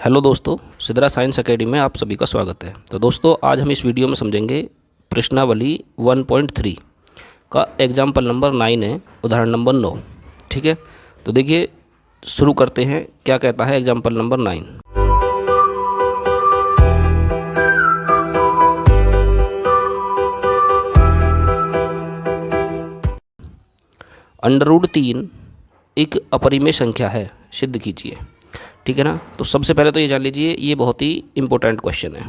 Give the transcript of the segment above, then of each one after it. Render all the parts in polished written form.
Hello दोस्तों, Sidhra science academy में आप सभी का स्वागत है। तो दोस्तों, आज हम इस वीडियो में समझेंगे प्रश्नावली 1.3 का एग्जाम्पल नंबर 9 है, उदाहरण नंबर 9। ठीक है, तो देखिए शुरू करते हैं। क्या कहता है एग्जाम्पल नंबर 9। √3 एक अपरिमेय संख्या है, सिद्ध कीजिए। ठीक है ना। तो सबसे पहले तो ये जान लीजिए, ये बहुत ही इंपॉर्टेंट क्वेश्चन है।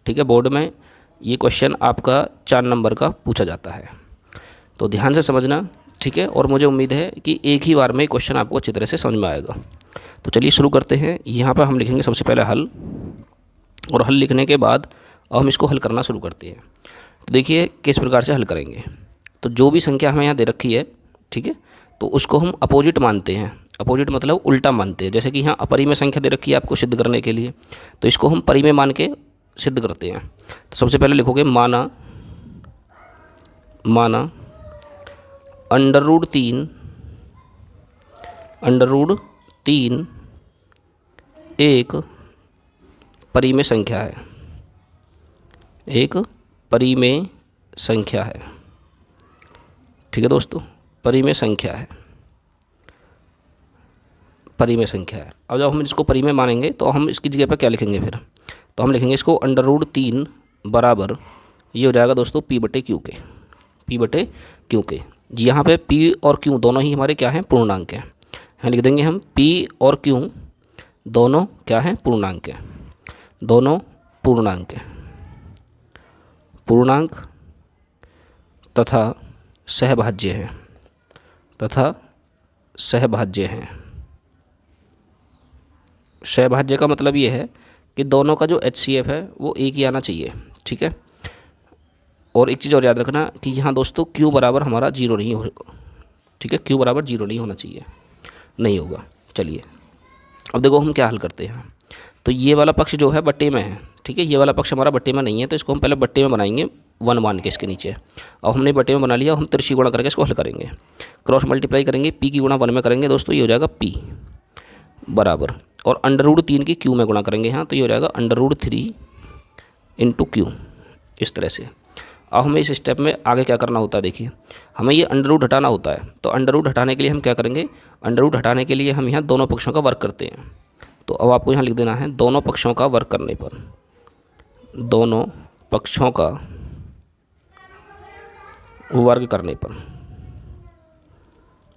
ठीक है, बोर्ड में ये क्वेश्चन आपका 4 नंबर का पूछा जाता है, तो ध्यान से समझना। ठीक है, और मुझे उम्मीद है कि एक ही बार में क्वेश्चन आपको अच्छी तरह से समझ में आएगा। तो चलिए शुरू करते हैं। यहाँ पर हम लिखेंगे सबसे पहले हल, और हल लिखने के बाद अब हम इसको हल करना शुरू करते हैं। तो देखिए किस प्रकार से हल करेंगे। तो जो भी संख्या हमें यहाँ दे रखी है, ठीक है, तो उसको हम अपोजिट मानते हैं। अपोजिट मतलब उल्टा मानते हैं। जैसे कि यहाँ अपरिमेय संख्या दे रखी है आपको सिद्ध करने के लिए, तो इसको हम परिमेय मान के सिद्ध करते हैं। तो सबसे पहले लिखोगे माना √3 एक परिमेय संख्या है, एक परिमेय संख्या है। ठीक है दोस्तों, परिमेय संख्या है, परिमेय संख्या है। अब जब हम इसको परिमेय मानेंगे तो हम इसकी जगह पर क्या लिखेंगे फिर? तो हम लिखेंगे इसको √3 बराबर, ये हो जाएगा दोस्तों P/Q के, P/Q के। यहाँ पे P और Q दोनों ही हमारे क्या हैं? पूर्णांक हैं। यहाँ लिख देंगे हम P और Q दोनों क्या हैं? पूर्णांक हैं, दोनों पूर्णांक हैं, पूर्णांक तथा सहभाज्य हैं, तथा सहभाज्य हैं। सहभाज्य का मतलब ये है कि दोनों का जो HCF है वो एक ही आना चाहिए। ठीक है, और एक चीज़ और याद रखना कि यहाँ दोस्तों Q बराबर हमारा 0 नहीं होगा। ठीक है, Q बराबर 0 नहीं होना चाहिए, नहीं होगा। चलिए अब देखो हम क्या हल करते हैं। तो ये वाला पक्ष जो है बट्टे में है, ठीक है, ये वाला पक्ष हमारा बट्टे में नहीं है, तो इसको हम पहले बट्टे में बनाएंगे 1 मान के इसके नीचे। अब हमने बट्टे में बना लिया, हम तिरछी गुणा करके इसको हल करेंगे। क्रॉस मल्टीप्लाई करेंगे, P की गुणा 1 में करेंगे दोस्तों, ये हो जाएगा P बराबर, और √3 की Q में गुणा करेंगे यहाँ, तो ये हो जाएगा √3 × Q, इस तरह से। अब हमें इस स्टेप में आगे क्या करना होता है, देखिए हमें ये अंडर हटाना होता है। तो अंडर हटाने के लिए हम क्या करेंगे? अंडर हटाने के लिए हम यहाँ दोनों पक्षों का वर्ग करते हैं। तो अब आपको यहाँ लिख देना है दोनों पक्षों का वर्ग करने पर, दोनों पक्षों का वर्ग करने पर,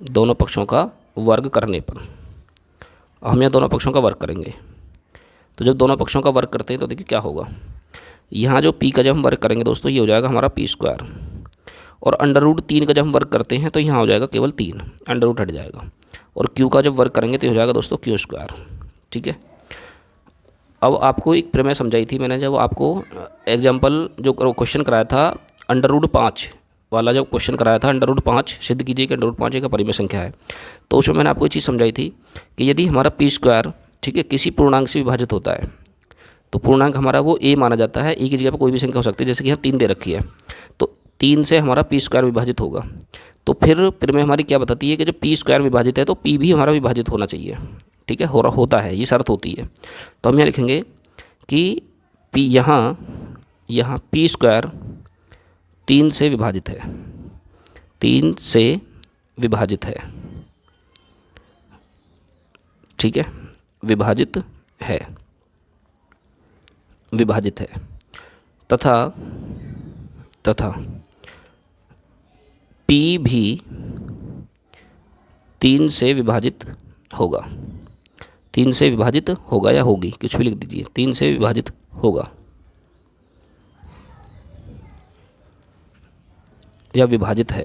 दोनों पक्षों का वर्ग करने पर हम यहाँ दोनों पक्षों का वर्ग करेंगे। तो जब दोनों पक्षों का वर्ग करते हैं तो देखिए क्या होगा, यहाँ जो P का जब हम वर्ग करेंगे दोस्तों, ये हो जाएगा हमारा P², और √3 का जब हम वर्ग करते हैं तो यहाँ हो जाएगा केवल 3, अंडर रूट हट जाएगा, और Q का जब वर्ग करेंगे तो हो जाएगा दोस्तों Q²। ठीक है, अब आपको एक प्रमेय समझाई थी मैंने, जब आपको एग्जाम्पल जो क्वेश्चन कराया था √5 वाला, जब क्वेश्चन कराया था √5 सिद्ध कीजिए कि √5 एक अपरिमेय संख्या है, तो उसमें मैंने आपको ये चीज़ समझाई थी कि यदि हमारा P², ठीक है, किसी पूर्णांक से विभाजित होता है, तो पूर्णांक हमारा वो A माना जाता है। A की जगह पर कोई भी संख्या हो सकती है, जैसे कि यहाँ 3 दे रखी है, तो 3 से हमारा P² विभाजित होगा। तो फिर प्रमेय हमारी क्या बताती है कि जब P² विभाजित है तो P भी हमारा विभाजित होना चाहिए। ठीक है, होता है, ये शर्त होती है। तो हम यहाँ लिखेंगे कि P यहाँ P² 3 से विभाजित है, 3 से विभाजित है। ठीक है, विभाजित है, विभाजित है, तथा P भी 3 से विभाजित होगा, 3 से विभाजित होगा या होगी, कुछ भी लिख दीजिए, 3 से विभाजित होगा या विभाजित है।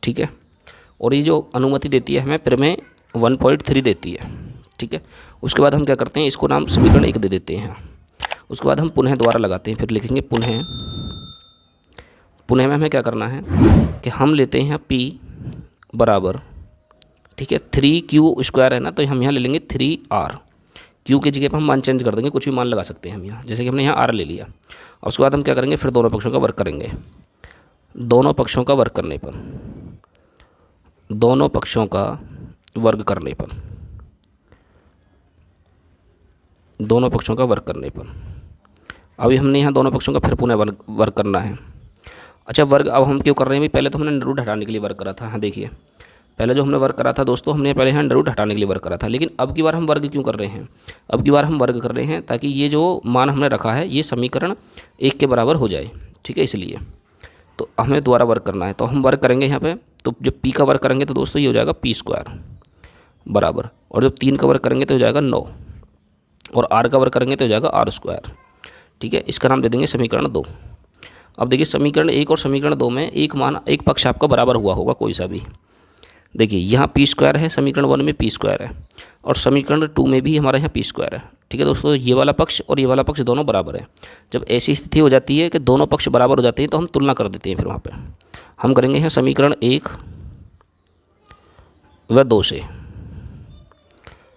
ठीक है, और ये जो अनुमति देती है हमें प्रमेय 1.3 देती है। ठीक है, उसके बाद हम क्या करते हैं, इसको नाम समीकरण 1 दे देते हैं। उसके बाद हम पुनः दोबारा लगाते हैं, फिर लिखेंगे पुनः में हमें क्या करना है कि हम लेते हैं P बराबर, ठीक है, 3Q² है ना, तो हम यहाँ ले लेंगे 3R। Q की जगह पर हम मान चेंज कर देंगे, कुछ भी मान लगा सकते हैं हम यहाँ, जैसे कि हमने यहाँ R ले लिया। और उसके बाद हम क्या करेंगे, फिर दोनों पक्षों का वर्ग करेंगे। दोनों पक्षों का वर्ग करने पर, दोनों पक्षों का वर्ग करने पर दोनों पक्षों का वर्ग करने पर। अभी हमने यहाँ दोनों पक्षों का फिर पुनः वर्ग करना है। अच्छा, वर्ग अब हम क्यों कर रहे हैं भाई? पहले तो हमने अंडर रूट हटाने के लिए वर्ग करा था। हाँ देखिए, पहले जो हमने वर्ग करा था दोस्तों, हमने पहले यहाँ अंडर रूट हटाने के लिए वर्ग करा था, लेकिन अब की बार हम वर्ग क्यों कर रहे हैं? अब की बार हम वर्ग कर रहे हैं ताकि ये जो मान हमने रखा है ये समीकरण 1 के बराबर हो जाए, ठीक है, इसलिए तो हमें दोबारा वर्ग करना है। तो हम वर्ग करेंगे यहाँ पे, तो जब p का वर्ग करेंगे तो दोस्तों ये हो जाएगा p² बराबर, और जब 3 का वर्ग करेंगे तो हो जाएगा 9, और r का वर्ग करेंगे तो हो जाएगा r², ठीक है। इसका नाम दे देंगे समीकरण 2। अब देखिए समीकरण 1 और समीकरण 2 में एक पक्ष आपका बराबर हुआ होगा कोई सा भी। देखिए यहाँ p² है, समीकरण 1 में p² है, और समीकरण 2 में भी हमारे यहाँ p² है, ठीक है दोस्तों। ये वाला पक्ष और ये वाला पक्ष दोनों बराबर है। जब ऐसी स्थिति हो जाती है कि दोनों पक्ष बराबर हो जाते हैं तो हम तुलना कर देते हैं। फिर वहाँ पे हम करेंगे यहाँ समीकरण 1 व 2 से,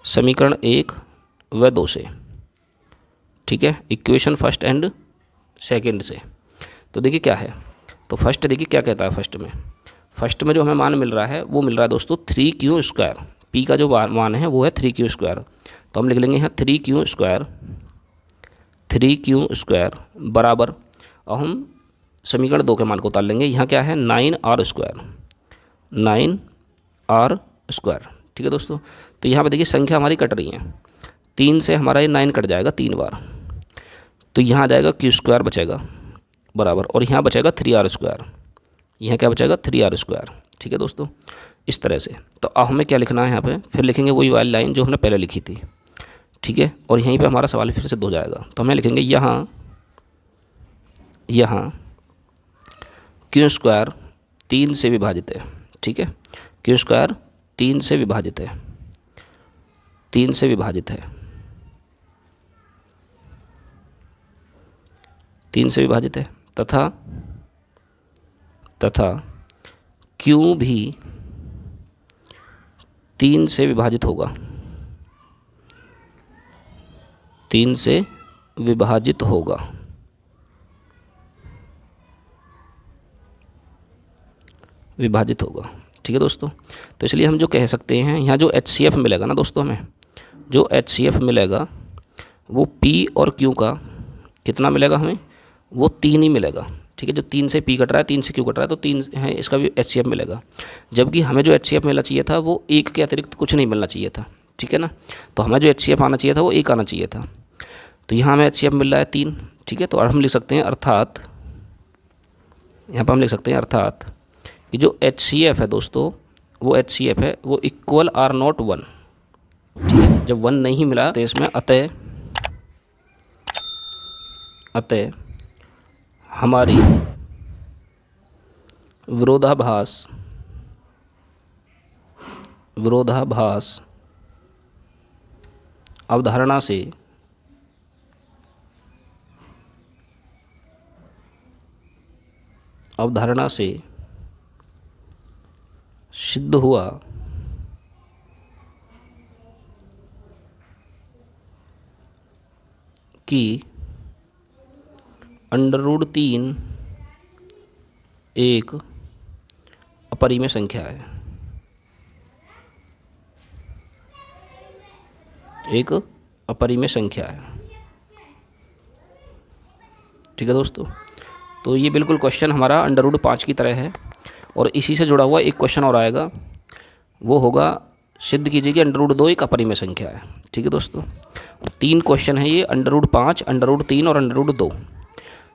समीकरण 1 व 2 से, ठीक है, इक्वेशन फर्स्ट एंड सेकंड से। तो देखिए क्या है, तो फर्स्ट देखिए क्या कहता है, फर्स्ट में जो हमें मान मिल रहा है वो मिल रहा है दोस्तों 3q²। p का जो मान है वो है 3q², तो हम लिख लेंगे यहाँ 3q² बराबर, और हम समीकरण 2 के मान को उतार लेंगे। यहाँ क्या है 9r², ठीक है दोस्तों। तो यहाँ पे देखिए संख्या हमारी कट रही है, 3 से हमारा ये 9 कट जाएगा 3 बार, तो यहाँ आ जाएगा q² बचेगा बराबर, और यहाँ बचेगा 3r², यहाँ क्या बचेगा 3r², ठीक है दोस्तों, इस तरह से। तो अब हमें क्या लिखना है यहाँ पे, फिर लिखेंगे वही वाली लाइन जो हमने पहले लिखी थी, ठीक है, और यहीं पे हमारा सवाल फिर से हो जाएगा। तो हमें लिखेंगे यहाँ q² 3 से विभाजित है, ठीक है, q² 3 से विभाजित है, 3 से विभाजित है, 3 से विभाजित है, तथा q भी 3 से विभाजित होगा, 3 से विभाजित होगा, ठीक है दोस्तों। तो इसलिए हम जो कह सकते हैं, यहाँ जो HCF मिलेगा ना दोस्तों, हमें जो HCF मिलेगा वो P और Q का कितना मिलेगा, हमें वो 3 ही मिलेगा, ठीक है। जो 3 से P कट रहा है, 3 से Q कट रहा है, तो 3 है, इसका भी HCF मिलेगा। जबकि हमें जो HCF मिलना चाहिए था वो 1 के अतिरिक्त कुछ नहीं मिलना चाहिए था, ठीक है ना। तो हमें जो HCF आना चाहिए था वो 1 आना चाहिए था, तो यहाँ हमें HCF मिल रहा है 3, ठीक है। तो और हम लिख सकते हैं अर्थात, यहाँ पर हम लिख सकते हैं अर्थात कि जो HCF है दोस्तों, वो HCF है वो इक्वल R0 1, ठीक है। जब 1 नहीं मिला तो इसमें अतः हमारी विरोधाभास अवधारणा से सिद्ध हुआ कि √3 एक अपरिमेय संख्या है, एक अपरिमेय संख्या है, ठीक है दोस्तों। तो ये बिल्कुल क्वेश्चन हमारा √5 की तरह है, और इसी से जुड़ा हुआ एक क्वेश्चन और आएगा, वो होगा सिद्ध कीजिए कि √2 एक अपरिमेय संख्या है, ठीक है दोस्तों। 3 क्वेश्चन है ये, √5, √3 और √2।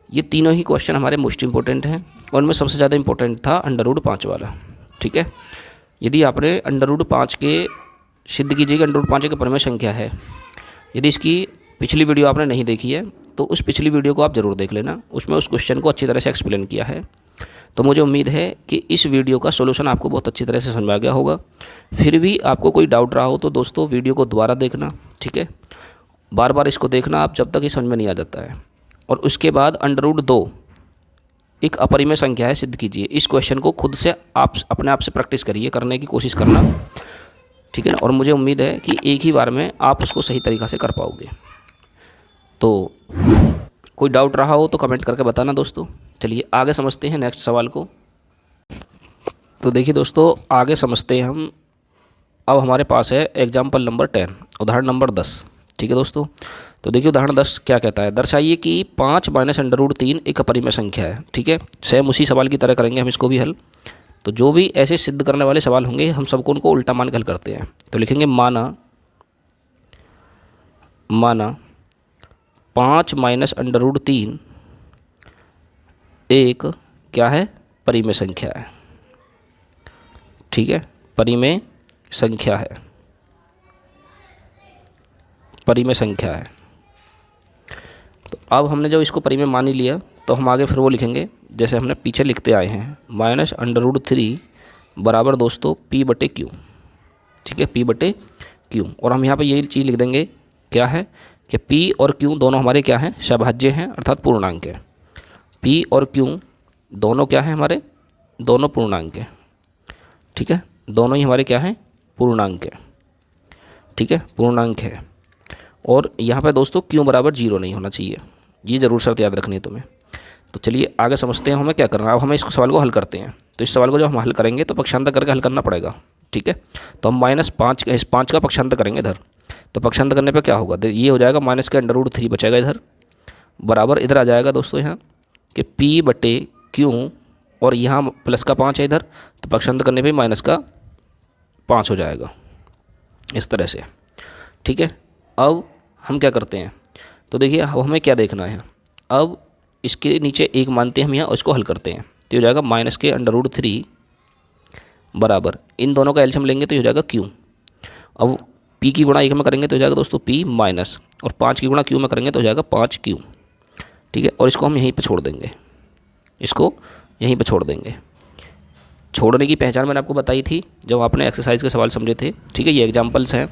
ये तीनों ही क्वेश्चन हमारे मोस्ट इंपॉर्टेंट हैं, और उनमें सबसे ज़्यादा इंपॉर्टेंट था √5 वाला, ठीक है। यदि आपने √5 के सिद्ध कीजिए कि √5 एक अपरिमेय संख्या है, यदि इसकी पिछली वीडियो आपने नहीं देखी है तो उस पिछली वीडियो को आप ज़रूर देख लेना, उसमें उस क्वेश्चन को अच्छी तरह से एक्सप्लेन किया है। तो मुझे उम्मीद है कि इस वीडियो का सोल्यूशन आपको बहुत अच्छी तरह से समझ आ गया होगा। फिर भी आपको कोई डाउट रहा हो तो दोस्तों वीडियो को दोबारा देखना, ठीक है, बार बार इसको देखना आप जब तक ये समझ में नहीं आ जाता है। और उसके बाद √2 एक अपरिमेय संख्या है सिद्ध कीजिए। इस क्वेश्चन को खुद से आप अपने आप से प्रैक्टिस करिए, करने की कोशिश करना, ठीक है ना। और मुझे उम्मीद है कि एक ही बार में आप उसको सही तरीक़ा से कर पाओगे। तो कोई डाउट रहा हो तो कमेंट करके बताना दोस्तों। चलिए आगे समझते हैं नेक्स्ट सवाल को। तो देखिए दोस्तों आगे समझते हैं हम। अब हमारे पास है एग्जाम्पल नंबर 10, उदाहरण नंबर 10, ठीक है दोस्तों। तो देखिए उदाहरण 10 क्या कहता है, दर्शाइए कि 5 माइनस अंडर रूट 3 एक अपरिमेय संख्या है। ठीक है, सेम उसी सवाल की तरह करेंगे हम इसको भी हल। तो जो भी ऐसे सिद्ध करने वाले सवाल होंगे हम सबको उनको उल्टा मान के हल करते हैं। तो लिखेंगे माना 5 माइनस अंडर रूट 3 एक क्या है, परिमेय संख्या है। ठीक है, परिमेय संख्या है, परिमेय संख्या है। तो अब हमने जब इसको परिमेय मान ही लिया तो हम आगे फिर वो लिखेंगे जैसे हमने पीछे लिखते आए हैं, माइनस अंडर रूट 3 बराबर दोस्तों पी बटे क्यू। ठीक है, पी बटे क्यू। और हम यहाँ पे यही चीज़ लिख देंगे क्या है कि पी और क्यू दोनों हमारे क्या हैं, सभाज्य हैं अर्थात पूर्णांक है। पी और क्यू दोनों क्या हैं हमारे, दोनों पूर्णांक है। ठीक है, दोनों ही हमारे क्या हैं, पूर्णांक है। ठीक है, पूर्णांक है। और यहाँ पे दोस्तों क्यू बराबर 0 नहीं होना चाहिए, ये ज़रूर शर्त याद रखनी है तुम्हें। तो चलिए आगे समझते हैं हमें क्या करना है। अब हमें इस सवाल को हल करते हैं। तो इस सवाल को जब हम हल करेंगे तो पक्षांतर करके हल करना पड़ेगा। ठीक है, तो हम -5 इस 5 का पक्षांतर करेंगे इधर। तो पक्षांतर करने पे क्या होगा, ये हो जाएगा माइनस के अंडर रूट 3 बचेगा इधर, बराबर इधर आ जाएगा दोस्तों यहाँ कि पी बटे क्यू, और यहाँ प्लस का 5 है इधर, तो पक्षांतर करने पे माइनस का 5 हो जाएगा इस तरह से। ठीक है, अब हम क्या करते हैं, तो देखिए अब हमें क्या देखना है। अब इसके नीचे 1 मानते हैं हम यहाँ, उसको हल करते हैं। तो हो जाएगा माइनस के अंडर रूट 3 बराबर, इन दोनों का एलसीएम लेंगे तो हो जाएगा क्यू। अब पी की गुणा 1 में करेंगे तो हो जाएगा दोस्तों पी माइनस, और 5 की गुणा क्यू में करेंगे तो हो जाएगा 5 क्यू। ठीक है, और इसको हम यहीं पे छोड़ देंगे, इसको यहीं पे छोड़ देंगे। छोड़ने की पहचान मैंने आपको बताई थी जब आपने एक्सरसाइज के सवाल समझे थे। ठीक है, ये एग्जाम्पल्स हैं।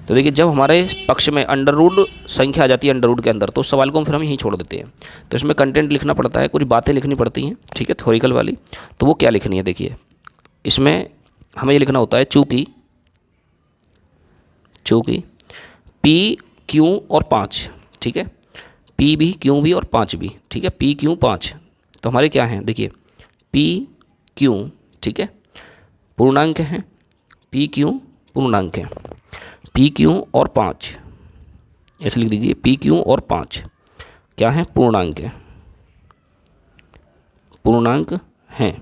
तो देखिए जब हमारे पक्ष में अंडर रूट संख्या आ जाती है अंडर रूट के अंदर, तो उस सवाल को फिर हम यहीं छोड़ देते हैं। तो इसमें कंटेंट लिखना पड़ता है, कुछ बातें लिखनी पड़ती हैं। ठीक है, थ्योरिकल वाली। तो वो क्या लिखनी है, देखिए इसमें हमें ये लिखना होता है चूँकि पी क्यू और 5। ठीक है, पी भी क्यू भी और 5 भी। ठीक है, पी क्यू 5 तो हमारे क्या हैं, देखिए पी क्यू, ठीक है, पूर्णांक हैं, पी क्यू पूर्णांक हैं, पी क्यू और 5 ऐसे लिख दीजिए, पी क्यू और 5 क्या है, पूर्णांक है, पूर्णांक हैं।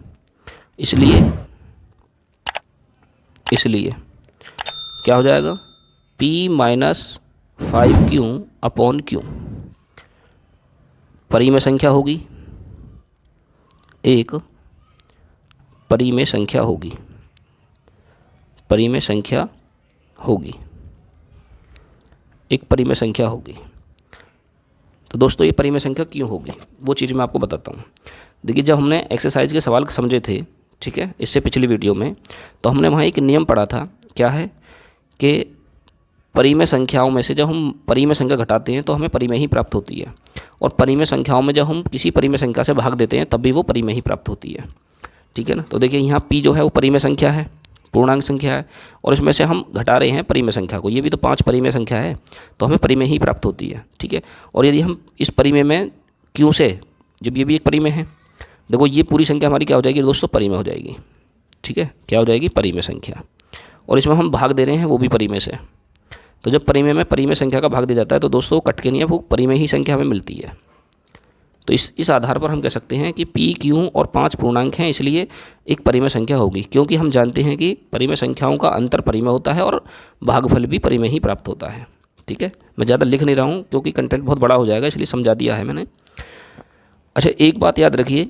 इसलिए क्या हो जाएगा, P minus 5Q upon Q परिमेय संख्या होगी, एक परिमेय संख्या होगी, परिमेय संख्या होगी, एक परिमेय संख्या होगी। तो दोस्तों ये परिमेय संख्या क्यों होगी वो चीज़ मैं आपको बताता हूँ। देखिए जब हमने एक्सरसाइज के सवाल समझे थे, ठीक है, इससे पिछली वीडियो में, तो हमने वहाँ एक नियम पढ़ा था, क्या है कि परिमेय संख्याओं में से जब हम परिमेय संख्या घटाते हैं तो हमें परिमेय ही प्राप्त होती है, और परिमेय संख्याओं में जब हम किसी परिमेय संख्या से भाग देते हैं तब भी वो परिमेय ही प्राप्त होती है। ठीक है ना। तो देखिए यहाँ P जो है वो परिमेय संख्या है, पूर्णांक संख्या है, और इसमें से हम घटा रहे हैं परिमेय संख्या को, ये भी तो 5 परिमेय संख्या है, तो हमें परिमेय ही प्राप्त होती है। ठीक है, और यदि हम इस परिमेय में Q से, जब ये भी एक परिमेय है, देखो ये पूरी संख्या हमारी क्या हो जाएगी दोस्तों, परिमेय हो जाएगी। ठीक है, क्या हो जाएगी, परिमेय संख्या, और इसमें हम भाग दे रहे हैं वो भी परिमेय से। तो जब परिमेय में परिमेय संख्या का भाग दिया जाता है तो दोस्तों कट के नहीं है, वो परिमेय ही संख्या हमें मिलती है। तो इस आधार पर हम कह सकते हैं कि P, Q और 5 पूर्णांक हैं, इसलिए एक परिमेय संख्या होगी, क्योंकि हम जानते हैं कि परिमेय संख्याओं का अंतर परिमेय होता है और भागफल भी परिमेय ही प्राप्त होता है। ठीक है, मैं ज़्यादा लिख नहीं रहा हूँ क्योंकि कंटेंट बहुत बड़ा हो जाएगा, इसलिए समझा दिया है मैंने। अच्छा एक बात याद रखिए,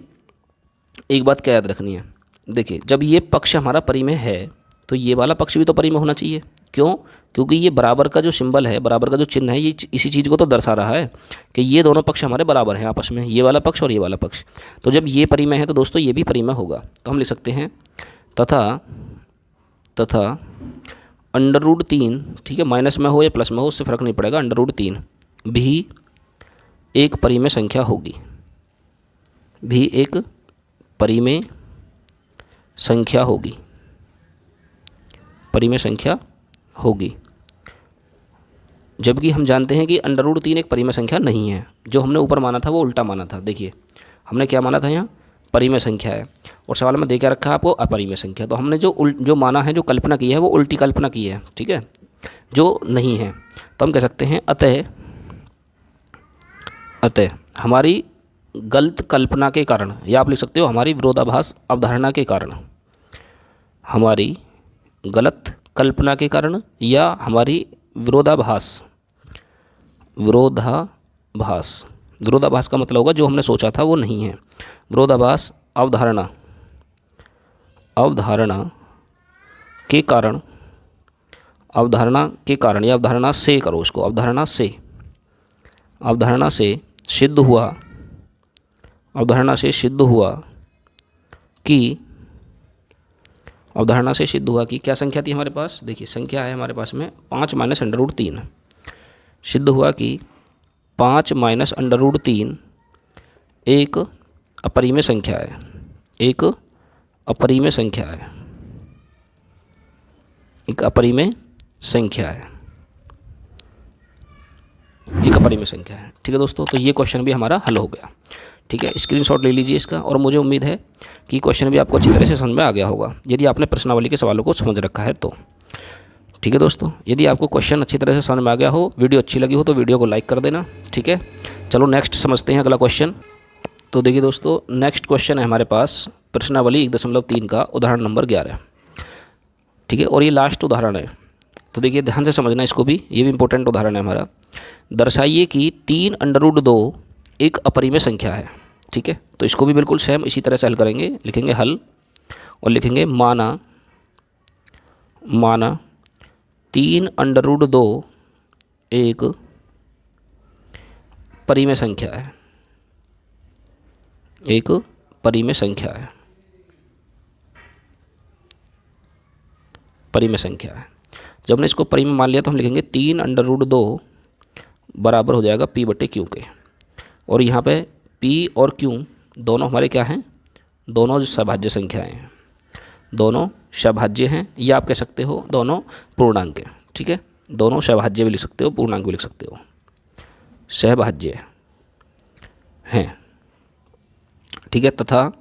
एक बात क्या याद रखनी है, देखिए जब ये पक्ष हमारा परिमेय है तो ये वाला पक्ष भी तो परिमेय होना चाहिए। क्यों? क्योंकि ये बराबर का जो सिंबल है, बराबर का जो चिन्ह है, ये इसी चीज़ को तो दर्शा रहा है कि ये दोनों पक्ष हमारे बराबर हैं आपस में, ये वाला पक्ष और ये वाला पक्ष। तो जब ये परिमेय है तो दोस्तों ये भी परिमेय होगा। तो हम लिख सकते हैं तथा अंडर रूट 3, ठीक है, माइनस में हो या प्लस में हो उससे फ़र्क नहीं पड़ेगा, अंडर रूट 3 भी एक परिमेय संख्या होगी, भी एक परिमेय संख्या होगी, परिमेय संख्या होगी। जबकि हम जानते हैं कि अंडर रूट 3 एक परिमेय संख्या नहीं है, जो हमने ऊपर माना था वो उल्टा माना था। देखिए हमने क्या माना था, यहाँ परिमेय संख्या है और सवाल में दे क्या रखा है आपको, अपरिमेय संख्या। तो हमने जो माना है, जो कल्पना की है, वो उल्टी कल्पना की है, ठीक है, जो नहीं है। तो हम कह सकते हैं अतः अतः हमारी गलत कल्पना के कारण, या आप लिख सकते हो हमारी विरोधाभास अवधारणा के कारण, हमारी गलत कल्पना के कारण या हमारी विरोधाभास, विरोधाभास, विरोधाभास का मतलब होगा जो हमने सोचा था वो नहीं है। विरोधाभास अवधारणा, अवधारणा के कारण, अवधारणा के कारण या अवधारणा से करो उसको, अवधारणा से, अवधारणा से सिद्ध हुआ, अवधारणा से सिद्ध हुआ कि, अवधारणा से सिद्ध हुआ कि क्या संख्या थी हमारे पास, देखिए संख्या है हमारे पास में 5 माइनस अंडर रूट 3। सिद्ध हुआ कि 5 माइनस अंडर रूट 3 एक अपरिमेय संख्या है, एक अपरिमेय संख्या है, एक अपरिमेय संख्या है, एक अपरिमेय संख्या है। ठीक है दोस्तों, तो ये क्वेश्चन भी हमारा हल हो गया। ठीक है, स्क्रीनशॉट ले लीजिए इसका, और मुझे उम्मीद है कि क्वेश्चन भी आपको अच्छी तरह से समझ में आ गया होगा यदि आपने प्रश्नावली के सवालों को समझ रखा है तो। ठीक है दोस्तों, यदि आपको क्वेश्चन अच्छी तरह से समझ में आ गया हो, वीडियो अच्छी लगी हो तो वीडियो को लाइक कर देना। ठीक है, चलो नेक्स्ट समझते हैं अगला क्वेश्चन। तो देखिए दोस्तों, नेक्स्ट क्वेश्चन है हमारे पास प्रश्नावली 1.3 का उदाहरण नंबर 11। ठीक है, और ये लास्ट उदाहरण है, तो देखिए ध्यान से समझना इसको भी, ये भी इंपॉर्टेंट उदाहरण है हमारा। दर्शाइए कि 3 अंडर रूट 2 एक अपरिमेय संख्या है। ठीक है, तो इसको भी बिल्कुल सेम इसी तरह से हल करेंगे, लिखेंगे हल और लिखेंगे माना, माना 3 अंडर रूट 2 एक परिमेय संख्या है, एक परिमेय संख्या है, परिमेय संख्या है। जब हमने इसको परिमेय मान लिया तो हम लिखेंगे 3 अंडर रूट 2 बराबर हो जाएगा p बटे क्यू के, और यहाँ पे p और q दोनों हमारे क्या हैं, दोनों जो सभाज्य संख्याएं हैं, दोनों सभाज्य हैं, या आप कह सकते हो दोनों पूर्णांक हैं। ठीक है, दोनों सभाज्य भी लिख सकते हो, पूर्णांक भी लिख सकते हो, सहभाज्य हैं। ठीक है, तथा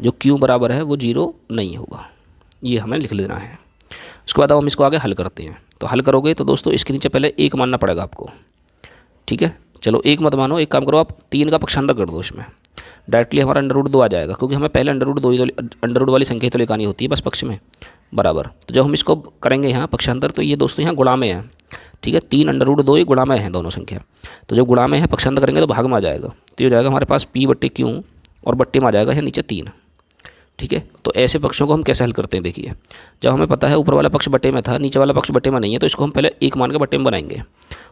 जो q बराबर है वो 0 नहीं होगा, ये हमें लिख लेना है। उसके बाद अब हम इसको आगे हल करते हैं। तो हल करोगे तो दोस्तों इसके नीचे पहले 1 मानना पड़ेगा आपको। ठीक है, चलो 1 मत मानो, एक काम करो आप 3 का पक्षांतर कर दो, इसमें डायरेक्टली हमारा अंडर रूट 2 आ जाएगा, क्योंकि हमें पहले अंडर रूट 2 अंडर रूट वाली संख्या तो लेकर आनी होती है बस पक्ष में, बराबर। तो जब हम इसको करेंगे यहाँ पक्षांतर, तो ये दोस्तों यहाँ गुणा में है। ठीक है, 3 अंडर रूट 2 ये गुणा में है दोनों संख्या, तो जब गुणा में है पक्षांतर करेंगे तो भाग में आ जाएगा, तो ये हो जाएगा हमारे पास p बट्टे q और बट्टे में आ जाएगा यहाँ नीचे 3। ठीक है, तो ऐसे पक्षों को हम कैसे हल करते हैं, देखिए जब हमें पता है ऊपर वाला पक्ष बट्टे में था, नीचे वाला पक्ष बट्टे में नहीं है, तो इसको हम पहले 1 मान के बट्टे में बनाएंगे।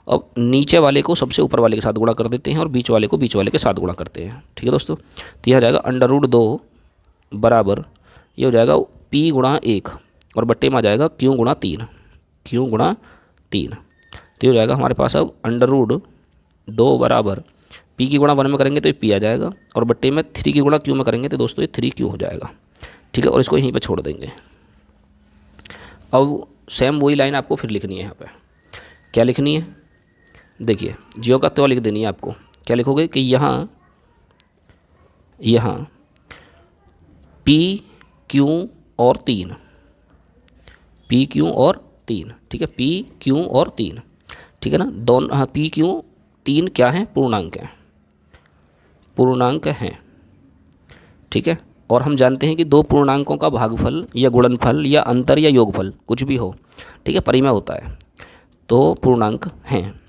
अब नीचे वाले को सबसे ऊपर वाले के साथ गुणा कर देते हैं और बीच वाले को बीच वाले के साथ गुणा करते हैं। ठीक है दोस्तों, तो यह हो जाएगा अंडर रूट 2 बराबर, ये हो जाएगा p गुणा 1 और बट्टे में आ जाएगा q गुणा 3, q गुणा 3। तो ये हो जाएगा हमारे पास अब अंडर रूट 2 बराबर p की गुणा 1 में करेंगे तो ये p आ जाएगा, और बट्टे में 3 की गुणा q में करेंगे तो दोस्तों ये 3q हो जाएगा। ठीक है, और इसको यहीं पे छोड़ देंगे। अब सेम वही लाइन आपको फिर लिखनी है, यहाँ पे क्या लिखनी है, देखिए जियो का तो लिख देनी है आपको। क्या लिखोगे कि यहाँ p q और 3, p q और 3। ठीक है, p q और 3। ठीक है ना, दोनों, हाँ p q 3 क्या है, पूर्णांक हैं, पूर्णांक हैं। ठीक है, और हम जानते हैं कि दो पूर्णांकों का भागफल या गुणनफल या अंतर या योगफल कुछ भी हो, ठीक है, परिमेय होता है, तो पूर्णांक हैं।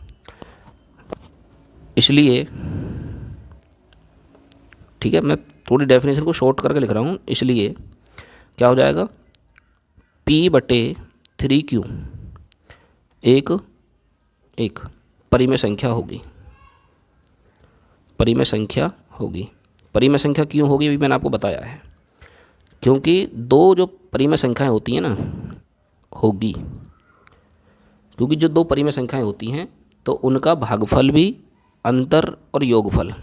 इसलिए ठीक है, मैं थोड़ी डेफिनेशन को शॉर्ट करके लिख रहा हूँ, इसलिए क्या हो जाएगा, p बटे 3q एक परिमेय संख्या होगी, परिमेय संख्या होगी। परिमेय संख्या क्यों होगी अभी मैंने आपको बताया है, क्योंकि दो जो परिमेय संख्याएं होती हैं ना, होगी, क्योंकि जो दो परिमेय संख्याएं होती हैं तो उनका भागफल भी अंतर और योगफल,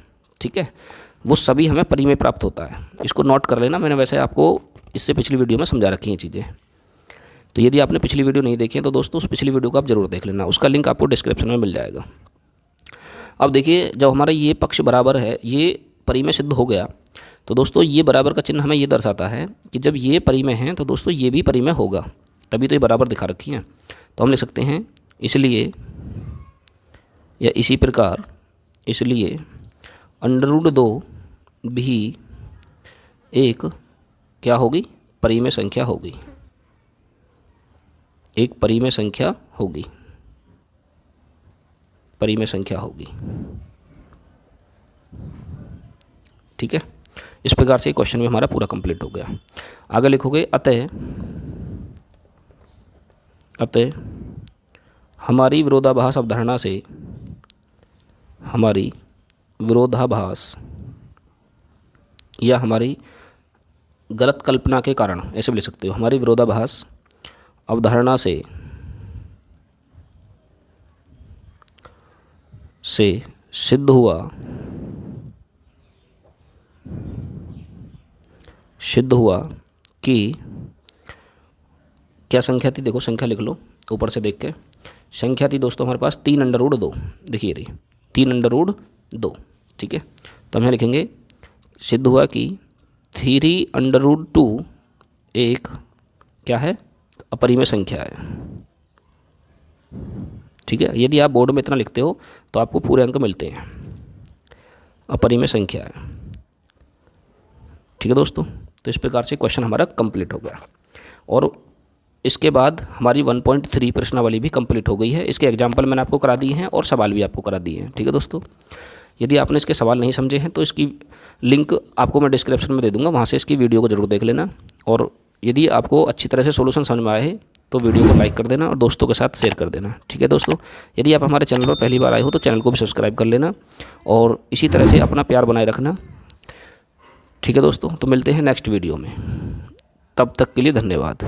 ठीक है, वो सभी हमें परिमेय प्राप्त होता है। इसको नोट कर लेना, मैंने वैसे आपको इससे पिछली वीडियो में समझा रखी हैं चीज़ें, तो यदि आपने पिछली वीडियो नहीं देखी है तो दोस्तों उस पिछली वीडियो को आप ज़रूर देख लेना, उसका लिंक आपको डिस्क्रिप्शन में मिल जाएगा। अब देखिए, जब हमारा ये पक्ष बराबर है, ये परिमेय सिद्ध हो गया, तो दोस्तों ये बराबर का चिन्ह हमें ये दर्शाता है कि जब ये परिमेय है तो दोस्तों ये भी परिमेय होगा, तभी तो ये बराबर दिखा रखी है। तो हम लिख सकते हैं इसलिए या इसी प्रकार इसलिए √2 भी एक क्या होगी, परिमेय संख्या होगी, एक परिमेय संख्या होगी, परिमेय संख्या होगी। ठीक है, इस प्रकार से क्वेश्चन भी हमारा पूरा कंप्लीट हो गया। आगे लिखोगे अतः हमारी विरोधाभास अवधारणा से, हमारी विरोधाभास या हमारी गलत कल्पना के कारण, ऐसे भी लिख सकते हो, हमारी विरोधाभास अवधारणा से सिद्ध हुआ कि क्या संख्या थी, देखो संख्या लिख लो ऊपर से देख के। संख्या थी दोस्तों हमारे पास 3√2, देखिए रही 3√2। ठीक है, तो हम यहाँ लिखेंगे सिद्ध हुआ कि 3√2 एक क्या है, अपरिमेय संख्या है। ठीक है, यदि आप बोर्ड में इतना लिखते हो तो आपको पूरे अंक मिलते हैं, अपरिमेय संख्या है। ठीक है दोस्तों, तो इस प्रकार से क्वेश्चन हमारा कंप्लीट हो गया और इसके बाद हमारी 1.3 प्रश्नावली भी कंप्लीट हो गई है। इसके एग्जाम्पल मैंने आपको करा दिए हैं और सवाल भी आपको करा दिए हैं। ठीक है दोस्तों, यदि आपने इसके सवाल नहीं समझे हैं तो इसकी लिंक आपको मैं डिस्क्रिप्शन में दे दूंगा, वहाँ से इसकी वीडियो को ज़रूर देख लेना। और यदि आपको अच्छी तरह से सोल्यूशन समझ में आए है तो वीडियो को लाइक कर देना और दोस्तों के साथ शेयर कर देना। ठीक है दोस्तों, यदि आप हमारे चैनल पर पहली बार आए हो तो चैनल को भी सब्सक्राइब कर लेना और इसी तरह से अपना प्यार बनाए रखना। ठीक है दोस्तों, तो मिलते हैं नेक्स्ट वीडियो में, तब तक के लिए धन्यवाद।